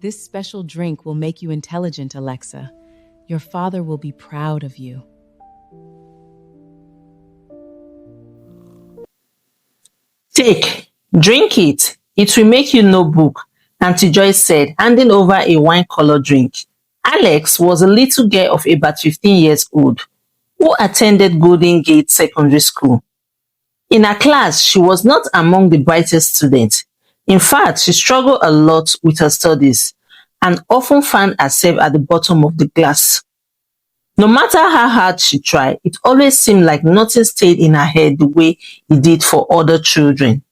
This special drink will make you intelligent, Alexa. Your father will be proud of you. Take, drink it. It will make you no book, Auntie Joyce said, handing over a wine-colored drink. Alex was a little girl of about 15 years old who attended Golden Gate Secondary School. In her class, she was not among the brightest students. In fact, she struggled a lot with her studies and often found herself at the bottom of the class. No matter how hard she tried, it always seemed like nothing stayed in her head the way it did for other children.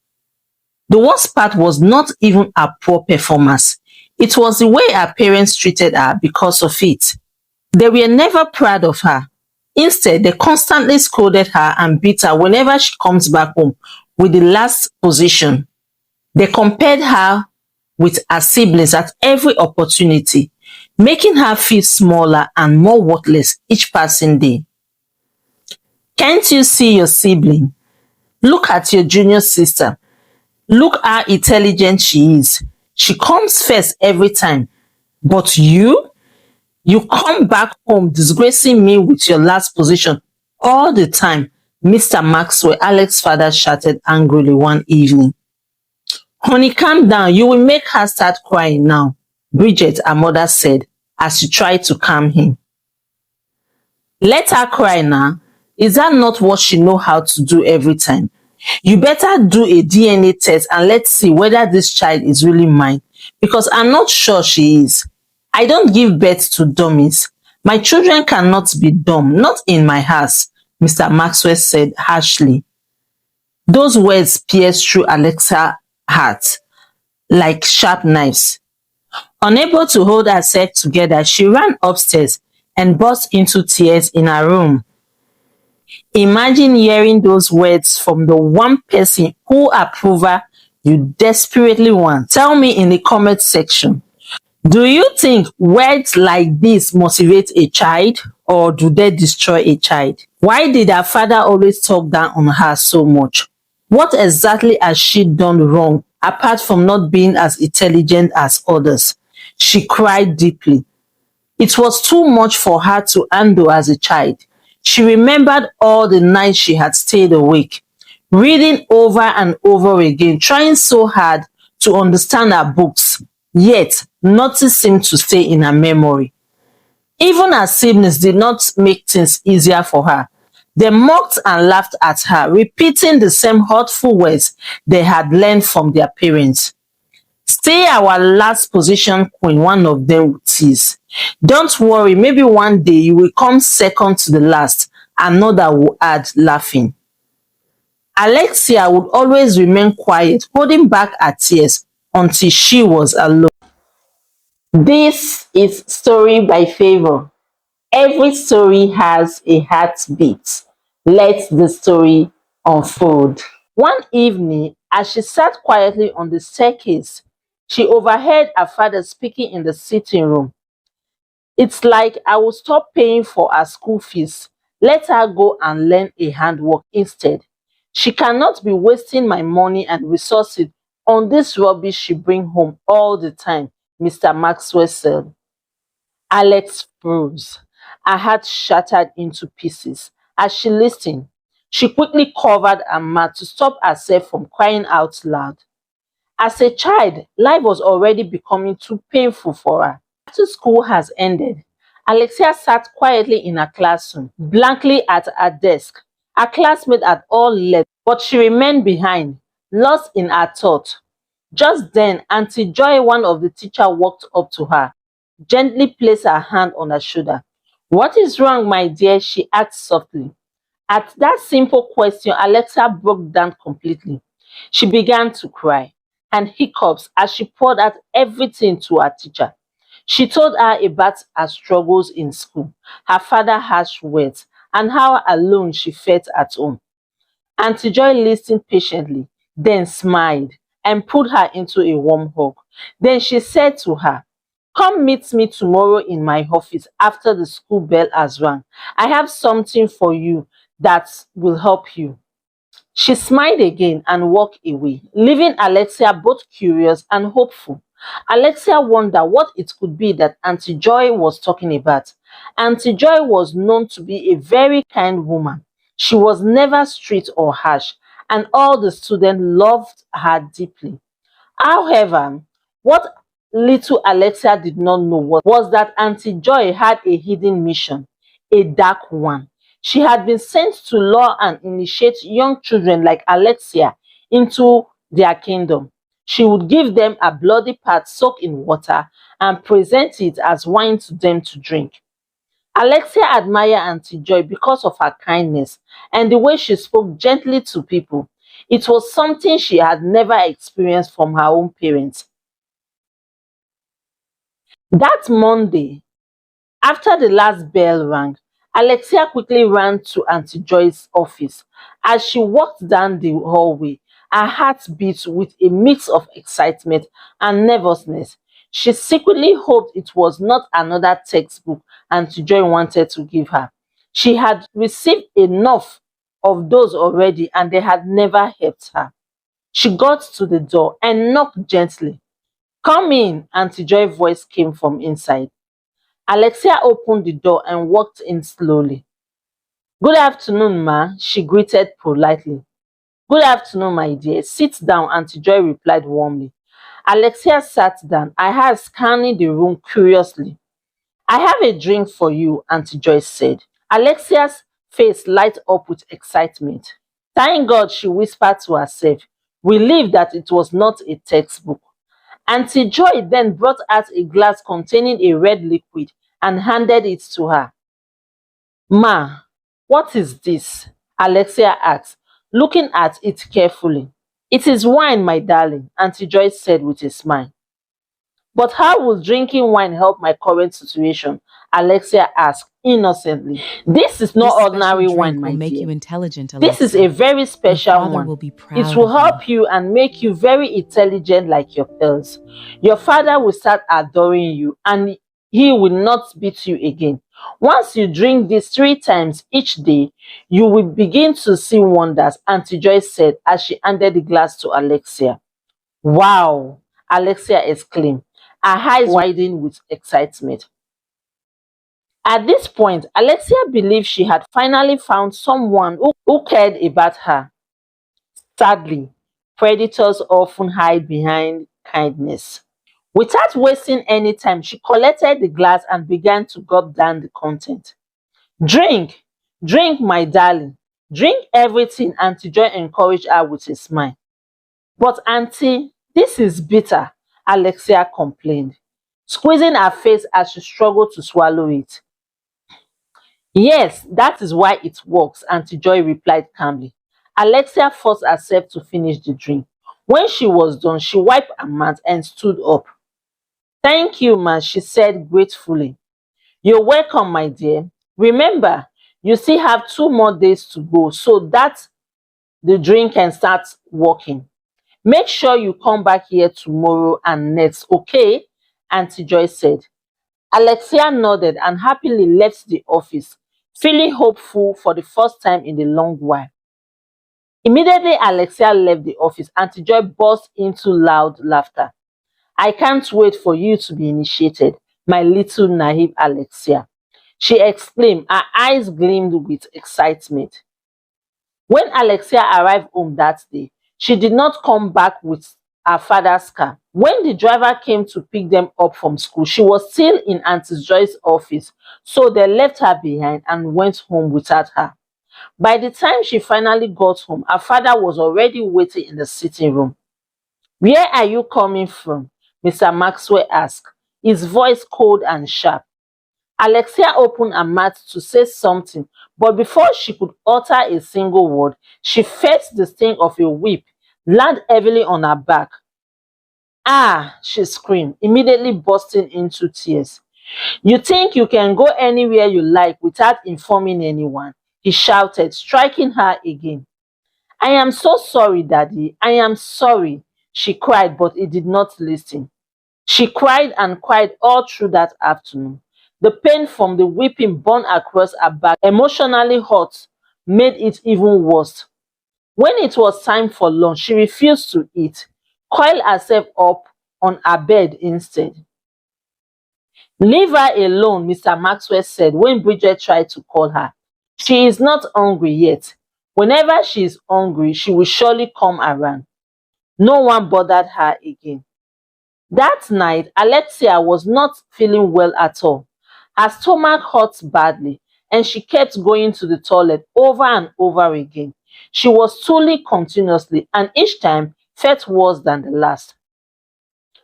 The worst part was not even her poor performance. It was the way her parents treated her because of it. They were never proud of her. Instead, they constantly scolded her and beat her whenever she comes back home with the last position. They compared her with her siblings at every opportunity, making her feel smaller and more worthless each passing day. Can't you see your sibling? Look at your junior sister. Look how intelligent she is. She comes first every time. But you come back home disgracing me with your last position all the time, Mr. Maxwell, Alex's father shouted angrily one evening. Honey, calm down. You will make her start crying now, Bridget, her mother said as she tried to calm him. Let her cry now. Is that not what she knows how to do every time? You better do a DNA test and let's see whether this child is really mine, because I'm not sure she is. I don't give birth to dummies. My children cannot be dumb, not in my house, Mr. Maxwell said harshly. Those words pierced through Alexa's heart like sharp knives. Unable to hold herself together, she ran upstairs and burst into tears in her room. Imagine hearing those words from the one person whose approval you desperately want. Tell me in the comment section. Do you think words like this motivate a child, or do they destroy a child? Why did her father always talk down on her so much? What exactly has she done wrong apart from not being as intelligent as others? She cried deeply. It was too much for her to handle as a child. She remembered all the nights she had stayed awake, reading over and over again, trying so hard to understand her books, yet nothing seemed to stay in her memory. Even her siblings did not make things easier for her. They mocked and laughed at her, repeating the same hurtful words they had learned from their parents. Stay our last position queen, one of them would tease. Don't worry, maybe one day you will come second to the last, another will add, laughing. Alexia would always remain quiet, holding back her tears until she was alone. This is Story by Favour. Every story has a heartbeat. Let the story unfold. One evening, as she sat quietly on the staircase, she overheard her father speaking in the sitting room. It's like I will stop paying for her school fees. Let her go and learn a handwork instead. She cannot be wasting my money and resources on this rubbish she brings home all the time, Mr. Maxwell said. Alex froze. Her heart shattered into pieces. As she listened, she quickly covered her mouth to stop herself from crying out loud. As a child, life was already becoming too painful for her. After school has ended, Alexia sat quietly in her classroom, blankly at her desk. Her classmates had all left, but she remained behind, lost in her thought. Just then, Auntie Joy, one of the teachers, walked up to her, gently placed her hand on her shoulder. What is wrong, my dear? She asked softly. At that simple question, Alexa broke down completely. She began to cry and hiccups as she poured out everything to her teacher. She told her about her struggles in school, her father's harsh words, and how alone she felt at home. Auntie Joy listened patiently, then smiled and pulled her into a warm hug. Then she said to her, come meet me tomorrow in my office after the school bell has rung. I have something for you that will help you. She smiled again and walked away, leaving Alexia both curious and hopeful. Alexia wondered what it could be that Auntie Joy was talking about. Auntie Joy was known to be a very kind woman. She was never strict or harsh, and all the students loved her deeply. However, what little Alexia did not know was that Auntie Joy had a hidden mission, a dark one. She had been sent to lure and initiate young children like Alexia into their kingdom. She would give them a bloody part soaked in water and present it as wine to them to drink. Alexia admired Auntie Joy because of her kindness and the way she spoke gently to people. It was something she had never experienced from her own parents. That Monday, after the last bell rang, Alexia quickly ran to Auntie Joy's office. As she walked down the hallway, her heart beat with a mix of excitement and nervousness. She secretly hoped it was not another textbook Auntie Joy wanted to give her. She had received enough of those already and they had never helped her. She got to the door and knocked gently. "Come in," Auntie Joy's voice came from inside. Alexia opened the door and walked in slowly. "Good afternoon, ma," she greeted politely. "Good afternoon, my dear. Sit down," Auntie Joy replied warmly. Alexia sat down, her eyes scanning the room curiously. "I have a drink for you," Auntie Joy said. Alexia's face lighted up with excitement. "Thank God," she whispered to herself, relieved that it was not a textbook. Auntie Joy then brought out a glass containing a red liquid and handed it to her. "Ma, what is this?" Alexia asked, looking at it carefully. "It is wine, my darling," Auntie Joy said with a smile. "But how will drinking wine help my current situation?" Alexia asked innocently. "This is not This ordinary special wine, drink my will make dear. you intelligent, This is Alexa. a very Your special father one. will be It proud will of help you and make you very intelligent like your pearls. Your father will start adoring you and he will not beat you again. Once you drink this 3 times each day, you will begin to see wonders," Auntie Joy said as she handed the glass to Alexia. "Wow!" Alexia exclaimed, her eyes widening with excitement. At this point, Alexia believed she had finally found someone who cared about her. Sadly, predators often hide behind kindness. Without wasting any time, she collected the glass and began to gulp down the content. "Drink, drink, my darling. Drink everything," Auntie Joy encouraged her with a smile. "But Auntie, this is bitter," Alexia complained, squeezing her face as she struggled to swallow it. "Yes, that is why it works," Auntie Joy replied calmly. Alexia forced herself to finish the drink. When she was done, she wiped her mouth and stood up. "Thank you, ma," she said gratefully. "You're welcome, my dear. Remember, you still have 2 more days to go so that the drink can start working. Make sure you come back here tomorrow and next, okay?" Auntie Joy said. Alexia nodded and happily left the office, feeling hopeful for the first time in a long while. Immediately Alexia left the office, Auntie Joy burst into loud laughter. "I can't wait for you to be initiated, my little naive Alexia," she exclaimed, her eyes gleamed with excitement. When Alexia arrived home that day, she did not come back with her father's car. When the driver came to pick them up from school, she was still in Auntie Joy's office, so they left her behind and went home without her. By the time she finally got home, her father was already waiting in the sitting room. "Where are you coming from?" Mr. Maxwell asked, his voice cold and sharp. Alexia opened her mouth to say something, but before she could utter a single word, she felt the sting of a whip land heavily on her back. "Ah!" she screamed, immediately bursting into tears. "You think you can go anywhere you like without informing anyone?" he shouted, striking her again. "I am so sorry, Daddy. I am sorry," she cried, but he did not listen. She cried and cried all through that afternoon. The pain from the whipping burned across her back, emotionally hot, made it even worse. When it was time for lunch, she refused to eat, coiled herself up on her bed instead. Leave her alone, Mr. Maxwell said when Bridget tried to call her. She is not hungry yet. Whenever she is hungry, she will surely come around. No one bothered her again. That night, Alexia was not feeling well at all. Her stomach hurt badly, and she kept going to the toilet over and over again. She was stooling continuously, and each time felt worse than the last.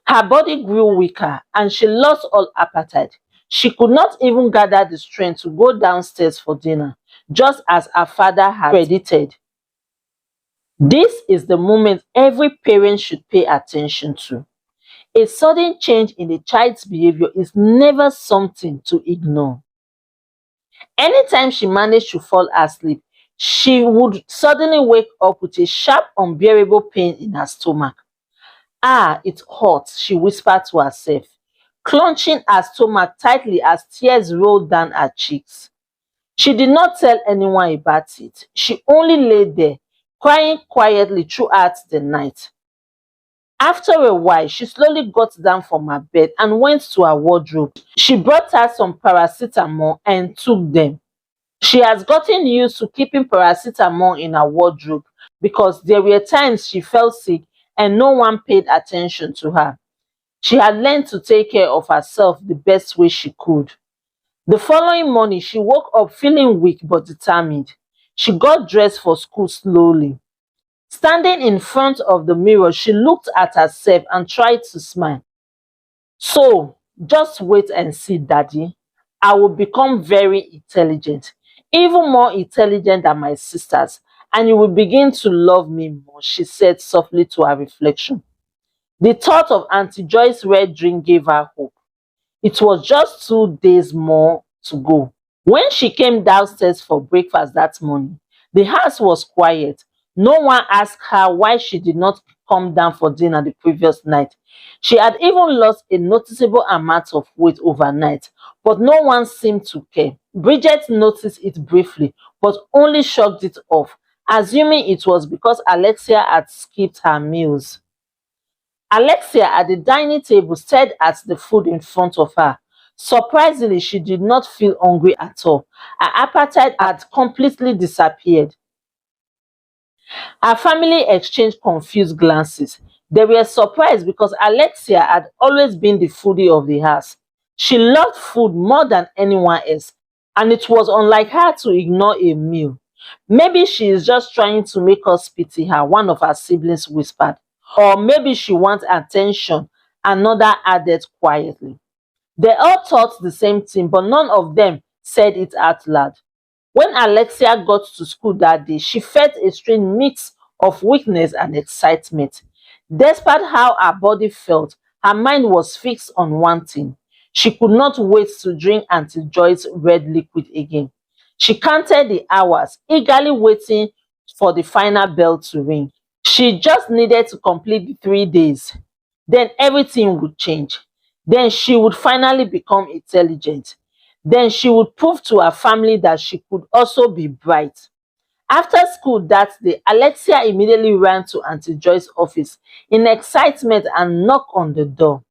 Her body grew weaker, and she lost all appetite. She could not even gather the strength to go downstairs for dinner, just as her father had predicted. This is the moment every parent should pay attention to. A sudden change in a child's behavior is never something to ignore. Anytime she managed to fall asleep, she would suddenly wake up with a sharp, unbearable pain in her stomach. Ah, it hurts, she whispered to herself, clenching her stomach tightly as tears rolled down her cheeks. She did not tell anyone about it. She only lay there, crying quietly throughout the night. After a while, she slowly got down from her bed and went to her wardrobe. She brought out some paracetamol and took them. She has gotten used to keeping paracetamol in her wardrobe because there were times she felt sick and no one paid attention to her. She had learned to take care of herself the best way she could. The following morning, she woke up feeling weak but determined. She got dressed for school slowly. Standing in front of the mirror, she looked at herself and tried to smile. So, just wait and see, Daddy. I will become very intelligent, even more intelligent than my sisters, and you will begin to love me more, she said softly to her reflection. The thought of Auntie Joy's red drink gave her hope. It was just 2 days more to go. When she came downstairs for breakfast that morning, the house was quiet. No one asked her why she did not come down for dinner the previous night. She had even lost a noticeable amount of weight overnight, but no one seemed to care. Bridget noticed it briefly, but only shrugged it off, assuming it was because Alexia had skipped her meals. Alexia at the dining table stared at the food in front of her. Surprisingly, she did not feel hungry at all. Her appetite had completely disappeared. Her family exchanged confused glances. They were surprised because Alexia had always been the foodie of the house. She loved food more than anyone else, and it was unlike her to ignore a meal. Maybe she is just trying to make us pity her, one of her siblings whispered. Or maybe she wants attention, another added quietly. They all thought the same thing, but none of them said it out loud. When Alexia got to school that day, she felt a strange mix of weakness and excitement. Despite how her body felt, her mind was fixed on one thing. She could not wait to drink Auntie Joy's red liquid again. She counted the hours, eagerly waiting for the final bell to ring. She just needed to complete the 3 days. Then everything would change. Then she would finally become intelligent. Then she would prove to her family that she could also be bright. After school that day, Alexia immediately ran to Auntie Joy's office in excitement and knocked on the door.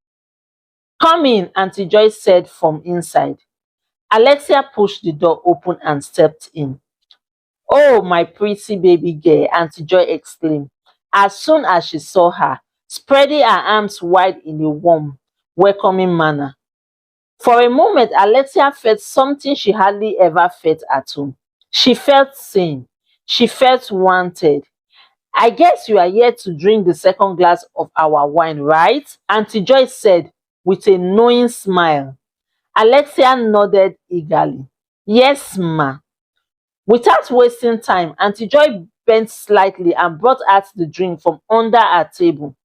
"Come in," Auntie Joy said from inside. Alexia pushed the door open and stepped in. "Oh, my pretty baby girl," Auntie Joy exclaimed as soon as she saw her, spreading her arms wide in a warm, welcoming manner. For a moment, Alexia felt something she hardly ever felt at home. She felt seen. She felt wanted. "I guess you are here to drink the second glass of our wine, right?" Auntie Joy said with a knowing smile. Alexia nodded eagerly. "Yes, ma." Without wasting time, Auntie Joy bent slightly and brought out the drink from under her table.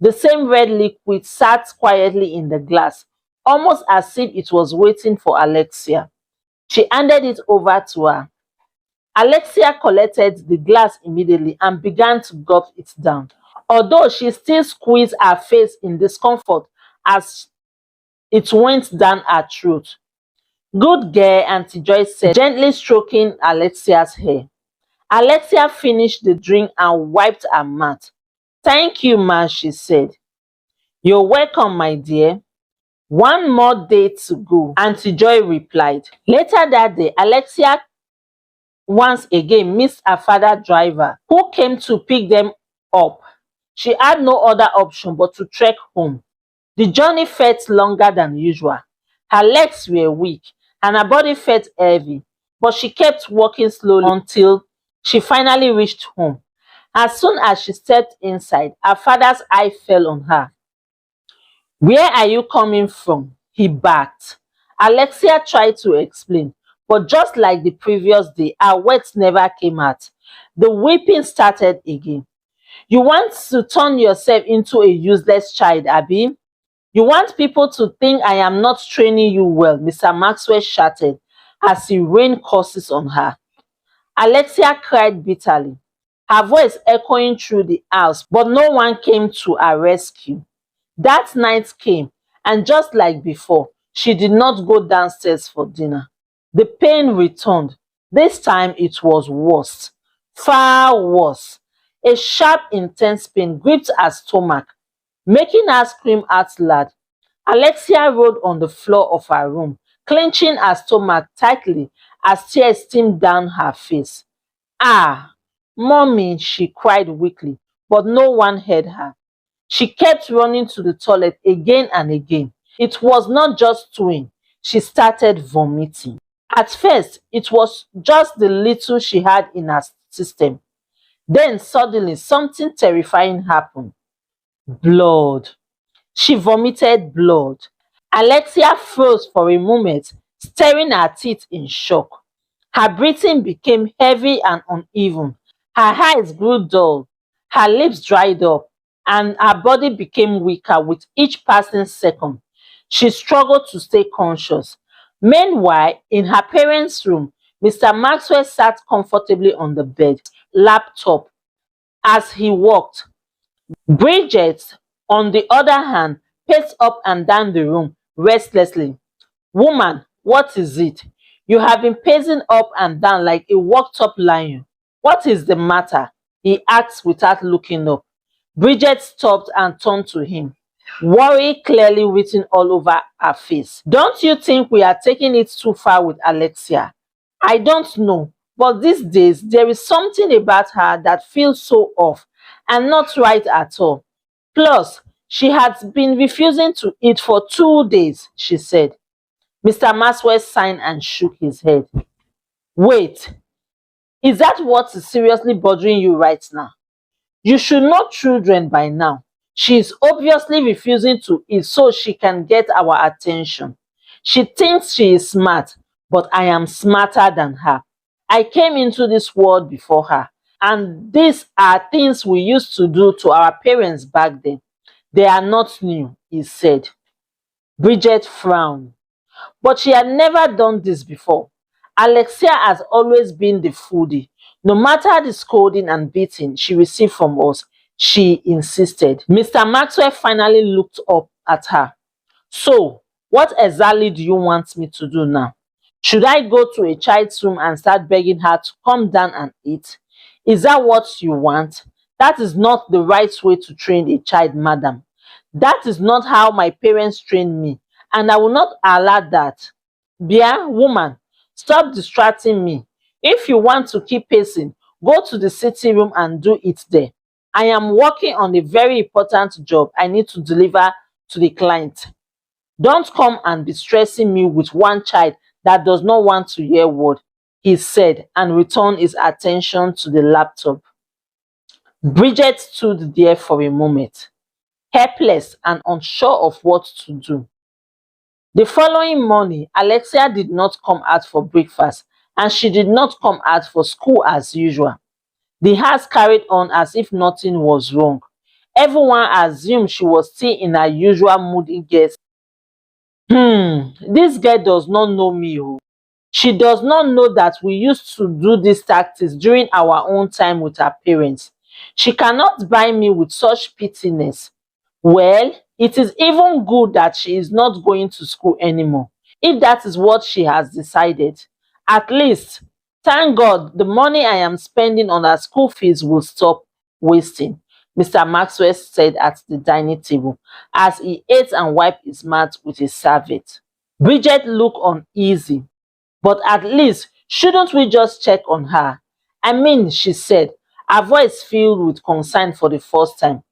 The same red liquid sat quietly in the glass, almost as if it was waiting for Alexia. She handed it over to her. Alexia collected the glass immediately and began to gulp it down, although she still squeezed her face in discomfort as it went down her throat. "Good girl," Auntie Joyce said, gently stroking Alexia's hair. Alexia finished the drink and wiped her mouth. "Thank you, ma," she said. You're welcome, my dear. One more day to go, Auntie Joy replied. Later that day, Alexia once again missed her father driver, who came to pick them up. She had no other option but to trek home. The journey felt longer than usual. Her legs were weak and her body felt heavy, but she kept walking slowly until she finally reached home. As soon as she stepped inside, her father's eye fell on her. "Where are you coming from?" he barked. Alexia tried to explain, but just like the previous day, her words never came out. The weeping started again. "You want to turn yourself into a useless child, Abby? You want people to think I am not training you well," Mr. Maxwell shouted as he rained curses on her. Alexia cried bitterly, her voice echoing through the house, but no one came to her rescue. That night came, and just like before, she did not go downstairs for dinner. The pain returned. This time it was worse, far worse. A sharp, intense pain gripped her stomach, making her scream out loud. Alexia rolled on the floor of her room, clenching her stomach tightly as tears streamed down her face. "Ah, Mommy," she cried weakly, but no one heard her. She kept running to the toilet again and again. It was not just stewing. She started vomiting. At first, it was just the little she had in her system. Then suddenly something terrifying happened. Blood. She vomited blood. Alexia froze for a moment, staring at her teeth in shock. Her breathing became heavy and uneven. Her eyes grew dull. Her lips dried up, and her body became weaker with each passing second. She struggled to stay conscious. Meanwhile, in her parents' room, Mr. Maxwell sat comfortably on the bed, laptop, as he walked. Bridget, on the other hand, paced up and down the room restlessly. "Woman, what is it? You have been pacing up and down like a worked up lion. What is the matter?" he asked without looking up. Bridget stopped and turned to him, worry clearly written all over her face. "Don't you think we are taking it too far with Alexia? I don't know, but these days there is something about her that feels so off and not right at all. Plus, she has been refusing to eat for 2 days," she said. Mr. Maxwell sighed and shook his head. "Wait, is that what is seriously bothering you right now? You should know children by now. She is obviously refusing to eat so she can get our attention. She thinks she is smart, but I am smarter than her. I came into this world before her, and these are things we used to do to our parents back then. They are not new," he said. Bridget frowned. But she had never done this before. Alexia has always been the foodie. No matter the scolding and beating she received from us, she insisted. Mr. Maxwell finally looked up at her. "So, what exactly do you want me to do now? Should I go to a child's room and start begging her to come down and eat? Is that what you want? That is not the right way to train a child, madam. That is not how my parents trained me, and I will not allow that. Bia, woman, stop distracting me. If you want to keep pacing, go to the sitting room and do it there. I am working on a very important job I need to deliver to the client. Don't come and be stressing me with one child that does not want to hear word," he said, and returned his attention to the laptop. Bridget stood there for a moment, helpless and unsure of what to do. The following morning, Alexia did not come out for breakfast, and she did not come out for school as usual. The house carried on as if nothing was wrong. Everyone assumed she was still in her usual moody guest. This girl does not know me. Oh. She does not know that we used to do these tactics during our own time with our parents. She cannot buy me with such pittiness. Well, it is even good that she is not going to school anymore, if that is what she has decided. At least, thank God, the money I am spending on her school fees will stop wasting. Mr. Maxwell said at the dining table as he ate and wiped his mouth with a serviette. Bridget looked uneasy. But at least, shouldn't we just check on her? I mean, she said, her voice filled with concern for the first time.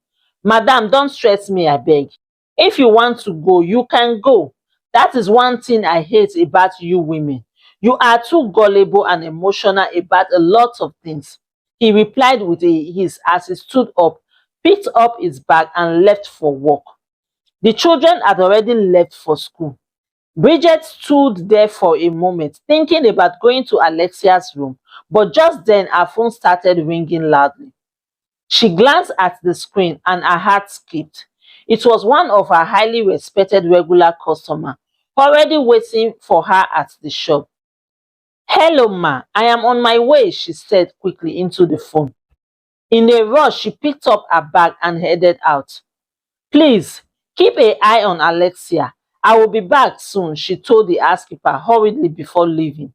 Madam, don't stress me, I beg. If you want to go, you can go. That is one thing I hate about you women. You are too gullible and emotional about a lot of things. He replied with a hiss as he stood up, picked up his bag and left for work. The children had already left for school. Bridget stood there for a moment, thinking about going to Alexia's room, but just then her phone started ringing loudly. She glanced at the screen and her heart skipped. It was one of her highly respected regular customers, already waiting for her at the shop. Hello, ma. I am on my way, she said quickly into the phone. In a rush, she picked up her bag and headed out. Please, keep an eye on Alexia. I will be back soon, she told the housekeeper hurriedly before leaving.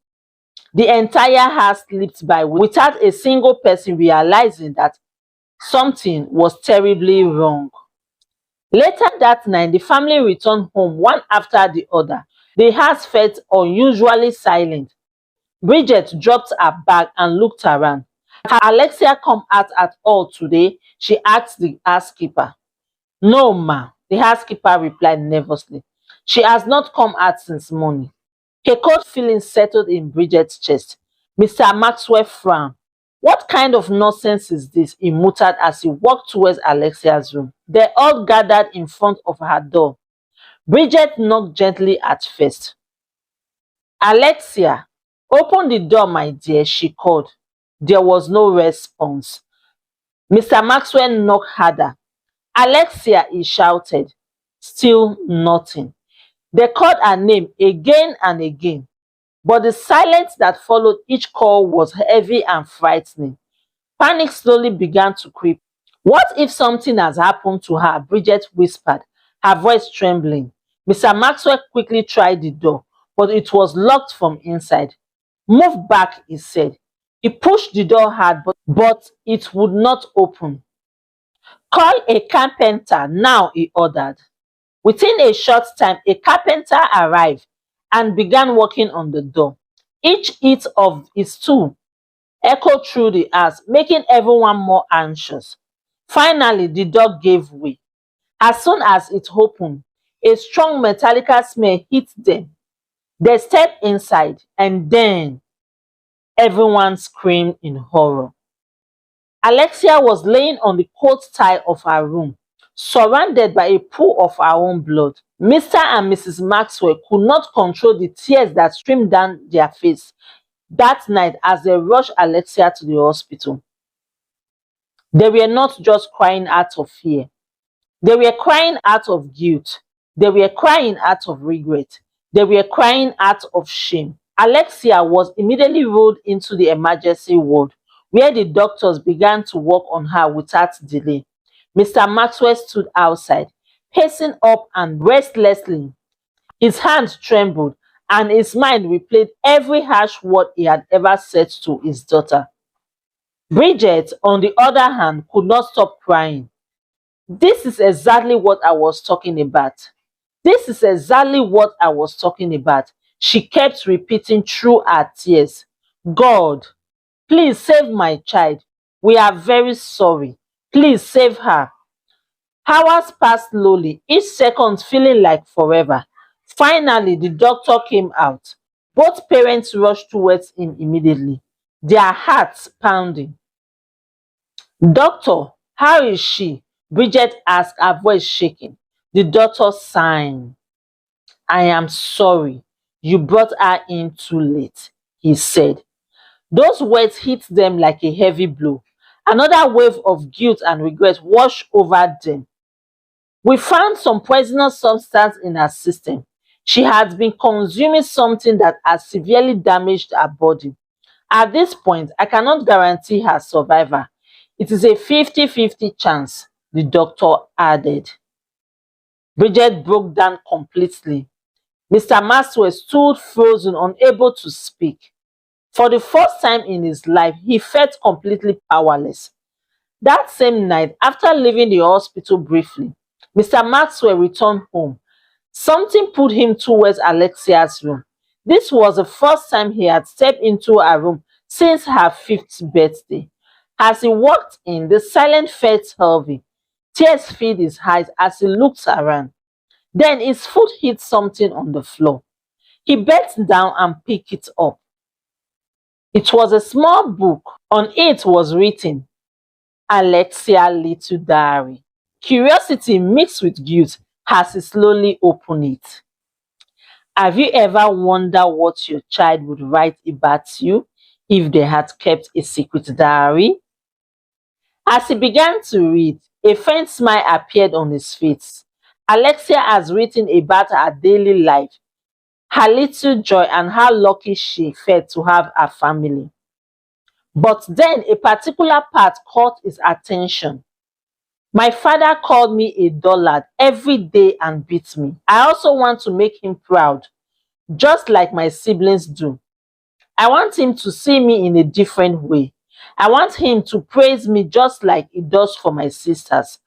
The entire house slipped by without a single person realizing that something was terribly wrong. Later that night, the family returned home one after the other. The house felt unusually silent. Bridget dropped her bag and looked around. Has Alexia come out at all today? She asked the housekeeper. No, ma, the housekeeper replied nervously. She has not come out since morning. A cold feeling settled in Bridget's chest. Mr. Maxwell frowned. What kind of nonsense is this? He muttered as he walked towards Alexia's room. They all gathered in front of her door. Bridget knocked gently at first. Alexia, open the door, my dear, she called. There was no response. Mr. Maxwell knocked harder. Alexia, he shouted. Still nothing. They called her name again and again, but the silence that followed each call was heavy and frightening. Panic slowly began to creep. What if something has happened to her? Bridget whispered, her voice trembling. Mr. Maxwell quickly tried the door, but it was locked from inside. Move back, he said. He pushed the door hard, but it would not open. Call a carpenter now, he ordered. Within a short time, a carpenter arrived and began working on the door. Each hit of his tool echoed through the house, making everyone more anxious. Finally, the door gave way. As soon as it opened, a strong metallic smell hit them. They stepped inside, and then everyone screamed in horror. Alexia was laying on the cold tile of her room, surrounded by a pool of her own blood. Mr. and Mrs. Maxwell could not control the tears that streamed down their face that night as they rushed Alexia to the hospital. They were not just crying out of fear. They were crying out of guilt. They were crying out of regret. They were crying out of shame. Alexia was immediately rolled into the emergency ward, where the doctors began to work on her without delay. Mr. Maxwell stood outside, pacing up and restlessly. His hands trembled, and his mind replayed every harsh word he had ever said to his daughter. Bridget, on the other hand, could not stop crying. This is exactly what I was talking about. This is exactly what I was talking about. She kept repeating through her tears. God, please save my child. We are very sorry. Please save her. Hours passed slowly, each second feeling like forever. Finally, the doctor came out. Both parents rushed towards him immediately, their hearts pounding. Doctor, how is she? Bridget asked, her voice shaking. The doctor sighed. I am sorry. You brought her in too late, he said. Those words hit them like a heavy blow. Another wave of guilt and regret washed over them. We found some poisonous substance in her system. She had been consuming something that had severely damaged her body. At this point, I cannot guarantee her survival. It is a 50-50 chance, the doctor added. Bridget broke down completely. Mr. Maxwell stood frozen, unable to speak. For the first time in his life, he felt completely powerless. That same night, after leaving the hospital briefly, Mr. Maxwell returned home. Something pulled him towards Alexia's room. This was the first time he had stepped into her room since her 5th birthday. As he walked in, the silence felt heavy. Tears filled his eyes as he looked around. Then his foot hit something on the floor. He bent down and picked it up. It was a small book. On it was written, Alexia Little Diary. Curiosity mixed with guilt as he slowly opened it. Have you ever wondered what your child would write about you if they had kept a secret diary? As he began to read, a faint smile appeared on his face. Alexia has written about her daily life, her little joy, and how lucky she felt to have a family. But then a particular part caught his attention. My father called me a dullard every day and beat me. I also want to make him proud, just like my siblings do. I want him to see me in a different way. I want him to praise me just like he does for my sisters.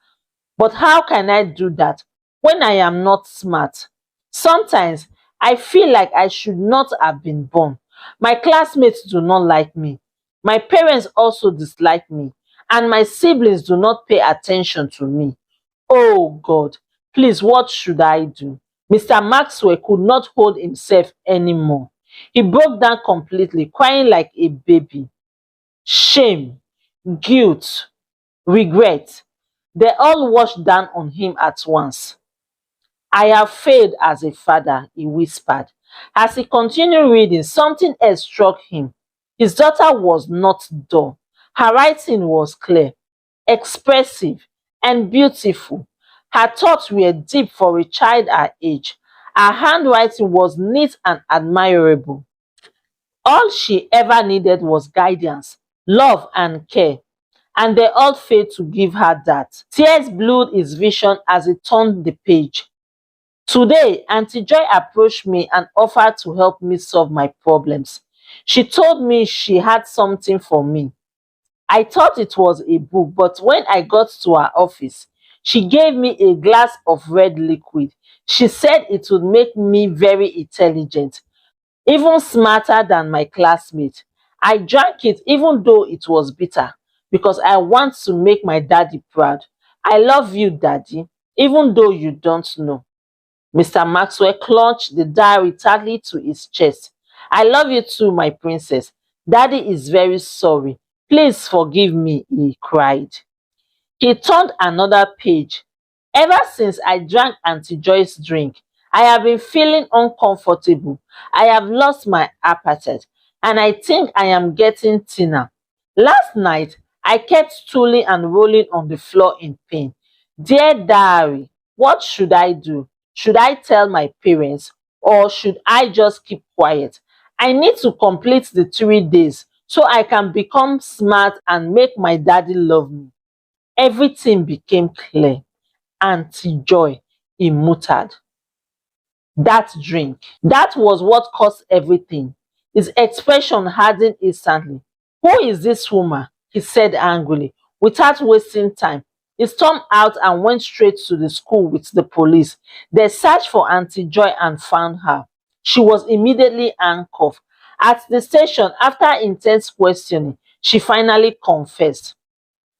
But how can I do that when I am not smart? Sometimes I feel like I should not have been born. My classmates do not like me. My parents also dislike me. And my siblings do not pay attention to me. Oh God, please, what should I do? Mr. Maxwell could not hold himself anymore. He broke down completely, crying like a baby. Shame, guilt, regret, they all washed down on him at once. I have failed as a father, he whispered. As he continued reading, something else struck him. His daughter was not dull. Her writing was clear, expressive, and beautiful. Her thoughts were deep for a child her age. Her handwriting was neat and admirable. All she ever needed was guidance, love, and care. And they all failed to give her that. Tears blurred his vision as he turned the page. Today, Auntie Joy approached me and offered to help me solve my problems. She told me she had something for me. I thought it was a book, but when I got to her office, she gave me a glass of red liquid. She said it would make me very intelligent, even smarter than my classmates. I drank it even though it was bitter because I want to make my daddy proud. I love you, daddy, even though you don't know. Mr. Maxwell clutched the diary tightly to his chest. I love you too, my princess. Daddy is very sorry. Please forgive me, he cried. He turned another page. Ever since I drank Auntie Joy's drink, I have been feeling uncomfortable. I have lost my appetite, and I think I am getting thinner. Last night, I kept stooling and rolling on the floor in pain. Dear diary, what should I do? Should I tell my parents, or should I just keep quiet? I need to complete the 3 days so I can become smart and make my daddy love me. Everything became clear. Auntie Joy, he muttered. That drink, that was what caused everything. His expression hardened instantly. Who is this woman? He said angrily. Without wasting time, he stormed out and went straight to the school with the police. They searched for Auntie Joy and found her. She was immediately handcuffed. At the station, after intense questioning, she finally confessed.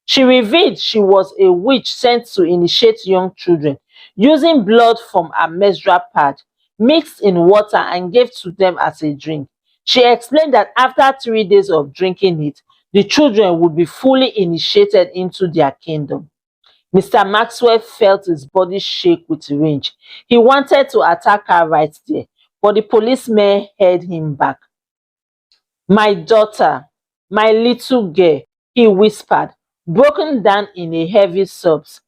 She revealed she was a witch sent to initiate young children, using blood from a menstrual pad mixed in water and gave to them as a drink. She explained that after 3 days of drinking it, the children would be fully initiated into their kingdom. Mr. Maxwell felt his body shake with rage. He wanted to attack her right there, but the policemen held him back. My daughter, my little girl, he whispered, broken down in a heavy sobs.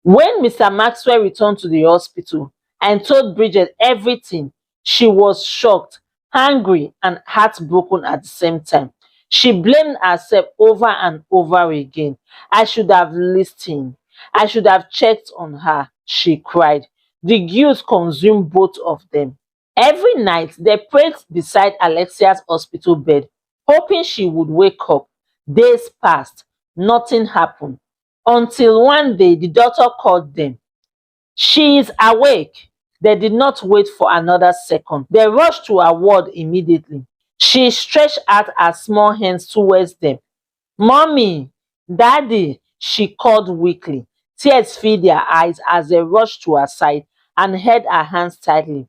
When Mr. Maxwell returned to the hospital and told Bridget everything, she was shocked, angry, and heartbroken at the same time. She blamed herself over and over again. I should have listened. I should have checked on her, she cried. The guilt consumed both of them. Every night, they prayed beside Alexia's hospital bed, hoping she would wake up. Days passed. Nothing happened until one day the doctor called them. She is awake. They did not wait for another second. They rushed to her ward immediately. She stretched out her small hands towards them. "Mommy, Daddy," she called weakly. Tears filled their eyes as they rushed to her side and held her hands tightly.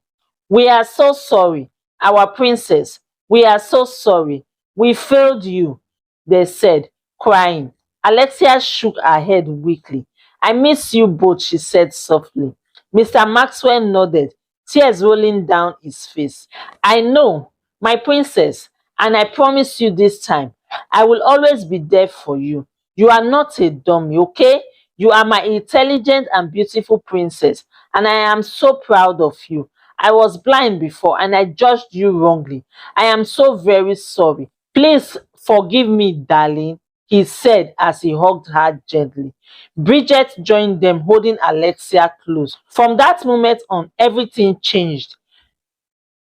"We are so sorry, our princess. We are so sorry. We failed you," they said, crying. Alexia shook her head weakly. "I miss you both," she said softly. Mr. Maxwell nodded, tears rolling down his face. "I know, my princess, and I promise you this time, I will always be there for you. You are not a dummy, okay? You are my intelligent and beautiful princess, and I am so proud of you. I was blind before and I judged you wrongly. I am so very sorry. Please forgive me, darling," he said as he hugged her gently. Bridget joined them, holding Alexia close. From that moment on, everything changed.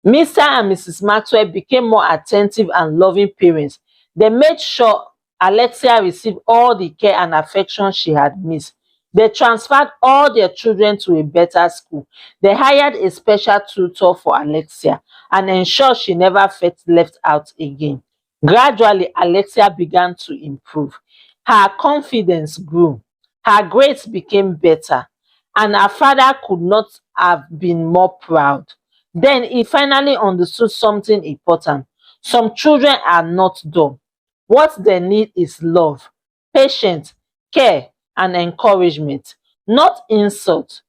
Mr. and Mrs. Maxwell became more attentive and loving parents. They made sure Alexia received all the care and affection she had missed. They transferred all their children to a better school. They hired a special tutor for Alexia and ensured she never felt left out again. Gradually, Alexia began to improve. Her confidence grew. Her grades became better, and her father could not have been more proud. Then he finally understood something important. Some children are not dumb. What they need is love, patience, care, and encouragement, not insult,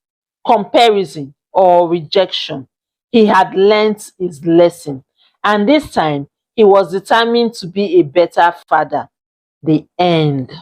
comparison, or rejection. He had learnt his lesson, and this time he was determined to be a better father. The end.